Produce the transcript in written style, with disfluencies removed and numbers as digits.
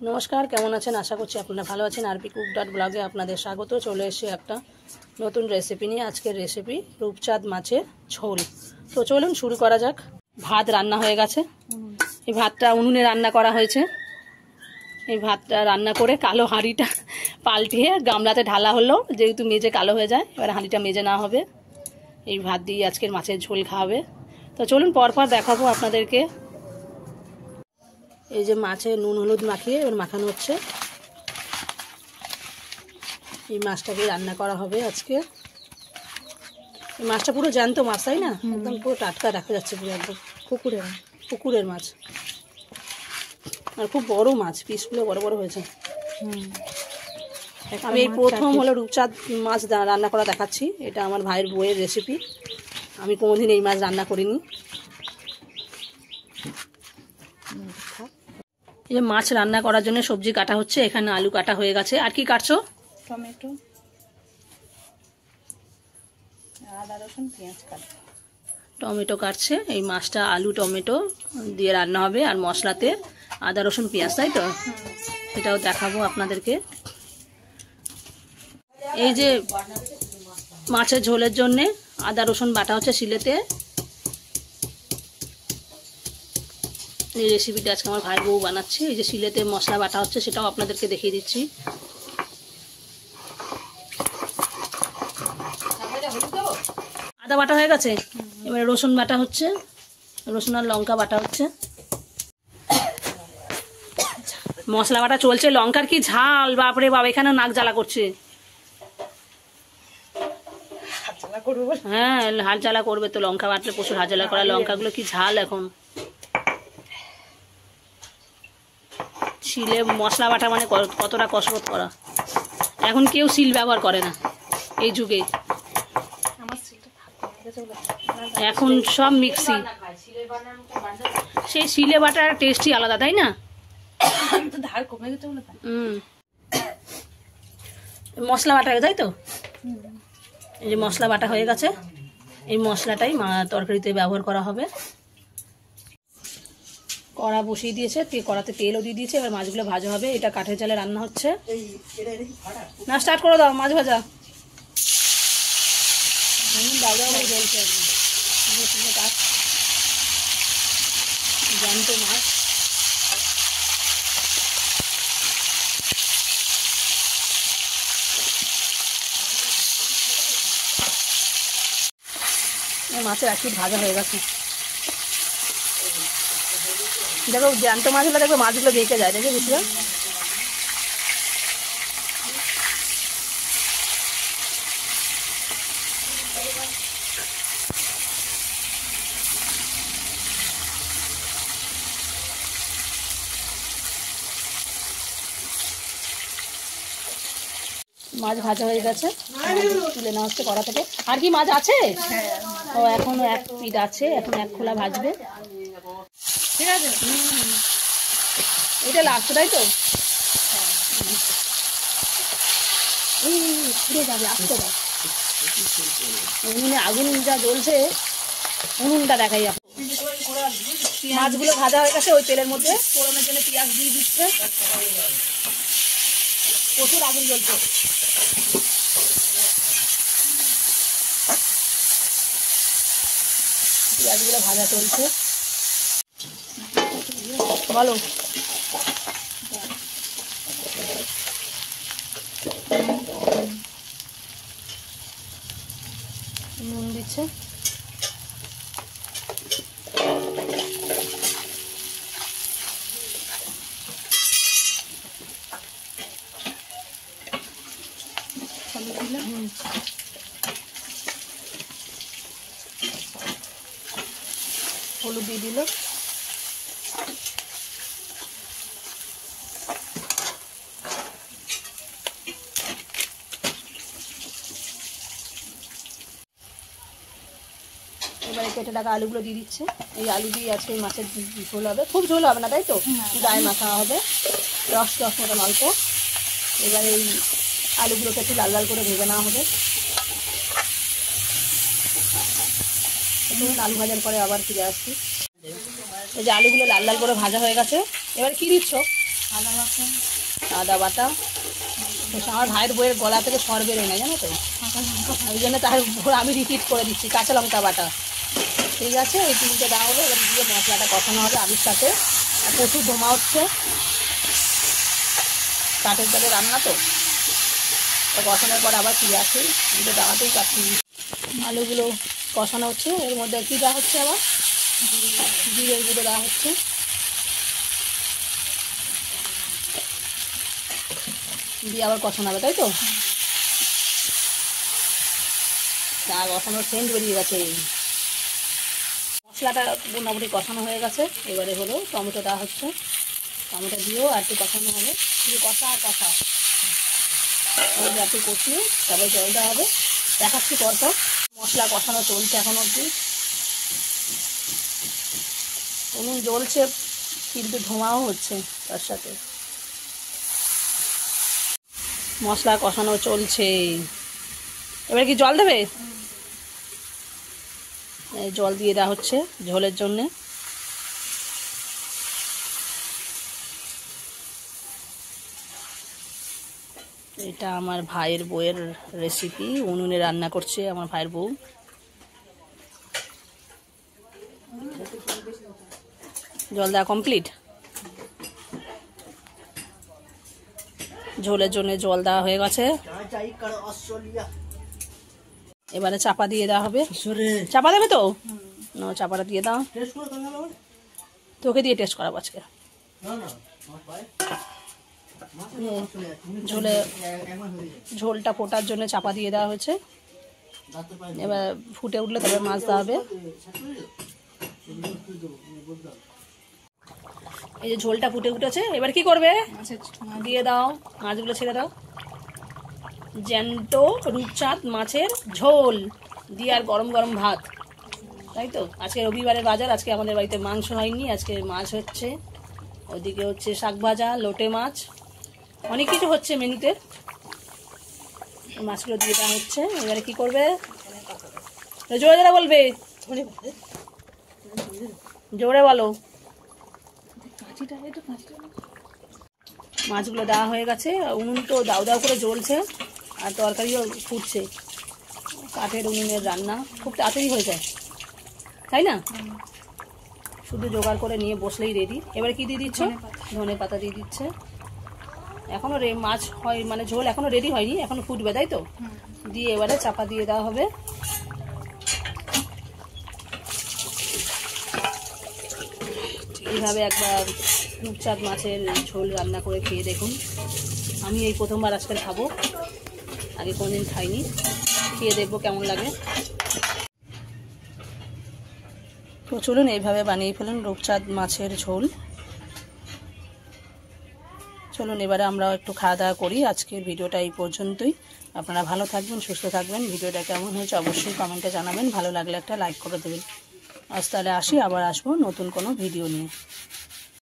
নমস্কার, কেমন আছেন? আশা করছি আপনারা ভালো আছেন। আরপি কুক ডট ব্লগে আপনাদের স্বাগত। চলে এসে একটা নতুন রেসিপি নিয়ে। আজকের রেসিপি রূপচাঁদ মাছের ঝোল। তো চলুন শুরু করা যাক। ভাত রান্না হয়ে গেছে। এই ভাতটা উনুনে রান্না করা হয়েছে। এই ভাতটা রান্না করে কালো হাঁড়িটা পাল্টিয়ে গামলাতে ঢালা হলো, যেহেতু মেজে কালো হয়ে যায়। এবার হাঁড়িটা মেজে নেওয়া হবে। এই ভাত দিয়ে আজকের মাছের ঝোল খাওয়াবে। তো চলুন পরপর দেখাবো আপনাদেরকে। এই যে মাছে নুন হলুদ মাখিয়ে এবার মাখানো হচ্ছে। এই মাছটাকে রান্না করা হবে আজকে। এই মাছটা পুরো জ্যান্ত মাছ, তাই না? একদম পুরো টাটকা দেখা যাচ্ছে, পুরো একদম পুকুরের মাছ। আর খুব বড় মাছ, পিসগুলো বড় বড় হয়েছে। আমি এই প্রথম হলো রূপচাঁদ মাছ রান্না করা দেখাচ্ছি। এটা আমার ভাইয়ের বউয়ের রেসিপি। আমি কোনোদিন এই মাছ রান্না করিনি। এই যে মাছ রান্না করার জন্য সবজি কাটা হচ্ছে। এখানে আলু কাটা হয়ে গেছে। আর কি কাটছো? টমেটো, আদা রসুন পেঁয়াজ কাটা। টমেটো কাটছে। এই মাছটা আলু টমেটো দিয়ে রান্না হবে, আর মশলাতে আদা রসুন পেঁয়াজ, তাই তো? সেটাও দেখাবো আপনাদেরকে। এই যে মাছের ঝোলের জন্যে আদা রসুন বাটা হচ্ছে শিলেতে। এই রেসিপিটা আজকে আমার ভাই বউ বানাচ্ছে। এই যে শিলেতে মশলা বাটা হচ্ছে, সেটাও আপনাদেরকে দেখিয়ে দিচ্ছি। আদা বাটা হয়ে গেছে। এবারে রসুন বাটা হচ্ছে, রসুন আর লঙ্কা বাটা হচ্ছে। মশলা বাটা চলছে। লঙ্কার কি ঝাল, বাপরে বাপ! এখানে নাক জ্বালা করছে। হ্যাঁ, হাল জ্বালা করবে তো। লঙ্কা বাটলে প্রচুর হাল জ্বালা করা। লঙ্কাগুলো কি ঝাল! এখন শিলে মশলা বাটা মানে কতটা কসরত করা। এখন কেউ শিল ব্যবহার করে না এই যুগে। এখন সব মিক্সি। সেই শিলে বাটার টেস্টই আলাদা, তাই না? মশলা বাটা, তাই তো? এই যে মশলা বাটা হয়ে গেছে। এই মশলাটাই তরকারিতে ব্যবহার করা হবে। কড়া বসিয়ে দিয়েছে, কড়াতে তেলও দিয়ে দিয়েছে। এবার মাছগুলো ভাজা হবে। এটা কাঠের জালে রান্না হচ্ছে। না, স্টার্ট করে দাও মাছ ভাজা। জ্যান্ত মাছ। মাছের একটু ভাজা হয়ে গেছে। দেখো জ্যান্ত মাছগুলো, দেখো মাছগুলো বেঁকে যায়, দেখে বুঝলে? মাছ ভাজা হয়ে গেছে, তুলে নেওয়া হচ্ছে কড়া থেকে। আর কি মাছ আছে? ও এখনো এক পিঠ আছে, এখন এক খোলা ভাজবে। ঠিক আছে, এটা লাগছে, তাই তো? পুড়ে যাবে, আসতে দাও। উনুনে আগুন যা জ্বলছে, উনুনটা দেখাই। মাছগুলো ভাজা হয়ে গেছে। ওই তেলের মধ্যে ফোড়নের জন্য পেঁয়াজ দিয়ে দিচ্ছে। প্রচুর আগুন জ্বলছে। পেঁয়াজগুলো ভাজা চলছে। বলো। নুন দিচ্ছে। হলুদ দিয়ে দিল। এবারে কেটে টাকা আলুগুলো দিয়ে দিচ্ছে। এই আলু দিয়ে আজকে মাছের ঝোল হবে। খুব ঝোল হবে না, তাই তো? গায়ে মাখা হবে, রস রস মতো অল্প। এবারে এই আলুগুলোকে একটু লাল লাল করে ভেজে নেওয়া হবে। আলু ভাজার পরে আবার ফিরে আসছি। এই যে আলুগুলো লাল লাল করে ভাজা হয়ে গেছে। এবার কি দিচ্ছ? আদা বাটা। আমার ভাইয়ের বইয়ের গলা থেকে সর বেরোয় না, জানো তো, ওই জন্য তার আমি রিপিট করে দিচ্ছি। কাঁচা লঙ্কা বাটা, ঠিক আছে। এই তিনটে দেওয়া হলো, এবার দিয়ে মশলাটা কষানো হবে আলুর সাথে। আর প্রচুর ধোঁয়া হচ্ছে, কাঠের জালে রান্না তো। কষানোর পর আবার ফিরে আসি, দুটো দাওয়াতেই কাটছি। আলুগুলো কষানো হচ্ছে, এর মধ্যে কী দেওয়া হচ্ছে, আবার জিরের গুঁড়ো দেওয়া হচ্ছে। দিয়ে আবার কষানো হবে, তাই তো। তা কষানোর সেন্ট বেরিয়ে গেছে। মশলাটা মোটামুটি কষানো হয়ে গেছে। এবারে হলো টমেটো দেওয়া হচ্ছে। টমেটো দিয়েও আর একটু কষানো হবে, শুধু কষা আর কষা। একটু কষিয়ে তারপরে জল দেওয়া হবে। দেখাচ্ছি পরপর। মশলা কষানো চলছে এখন অবধি। উনুন জ্বলছে, কিন্তু ধোঁয়াও হচ্ছে তার সাথে। মশলা কষানো চলছে। এবার কি জল দেবে? জল দিয়ে দেওয়া হচ্ছে ঝোলের জন্যে। এটা আমার ভাইয়ের বউয়ের রেসিপি, উনুনে রান্না করছে আমার ভাইয়ের বউ। জল দেওয়া কমপ্লিট। ঝোলের জন্য জল দেওয়া হয়ে গেছে। এবারে চাপা দিয়ে দেওয়া হবে। চাপা দেবে তো? না, চাপাটা দিয়ে দাও। তোকে দিয়ে টেস্ট করাবো আজকে। ঝোলটা ফোটার জন্য চাপা দিয়ে দেওয়া হয়েছে। এবার ফুটে উঠলে তবে মাছ দেওয়া হবে। এই যে ঝোলটা ফুটে উঠেছে, এবার কি করবে? দিয়ে দাও, মাছগুলো ছেড়ে দাও। জ্যান্ত রূপচাঁদ মাছের ঝোল দিয়ে আর গরম গরম ভাত, তাই তো। আজকে রবিবারের বাজার, আজকে আমাদের বাড়িতে মাংস হয়নি, আজকে মাছ হচ্ছে। ওদিকে হচ্ছে শাক ভাজা, লোটে মাছ, অনেক কিছু হচ্ছে মেনুতে। মাছগুলো দিয়ে দেওয়া হচ্ছে। এবারে কি করবে? জোরে জোরে বলবে, জোরে বলো। মাছগুলো দেওয়া হয়ে গেছে। উনুন তো দাউ দাউ করে জ্বলছে, আর তরকারিও ফুটছে। কাঠের উনুনের রান্না খুব তাড়াতাড়ি হয়ে যায়, তাই না? শুধু জোগাড় করে নিয়ে বসলেই রেডি। এবারে কি দিয়ে দিচ্ছ? ধনে পাতা দিয়ে দিচ্ছে। এখনো মাছ হয়, মানে ঝোল এখনো রেডি হয়নি, এখনো ফুটবে, তাই তো। দিয়ে এবারে চাপা দিয়ে দেওয়া হবে। এইভাবে একবার রূপচাঁদ মাছের ঝোল রান্না করে খেয়ে দেখুন। আমি এই প্রথমবার আজকাল খাবো, আগে কোনোদিন খাইনি। খেয়ে দেখবো কেমন লাগে। তো চলুন এইভাবে বানিয়ে ফেলুন রূপচাঁদ মাছের ঝোল। চলুন এবারে আমরা একটু খাওয়া দাওয়া করি। আজকের ভিডিওটা এই পর্যন্তই। আপনারা ভালো থাকবেন, সুস্থ থাকবেন। ভিডিওটা কেমন হয়েছে অবশ্যই কমেন্টে জানাবেন। ভালো লাগলে একটা লাইক করে দেবেন। আজ তাহলে আসি, আবার আসবো নতুন কোনো ভিডিও নিয়ে।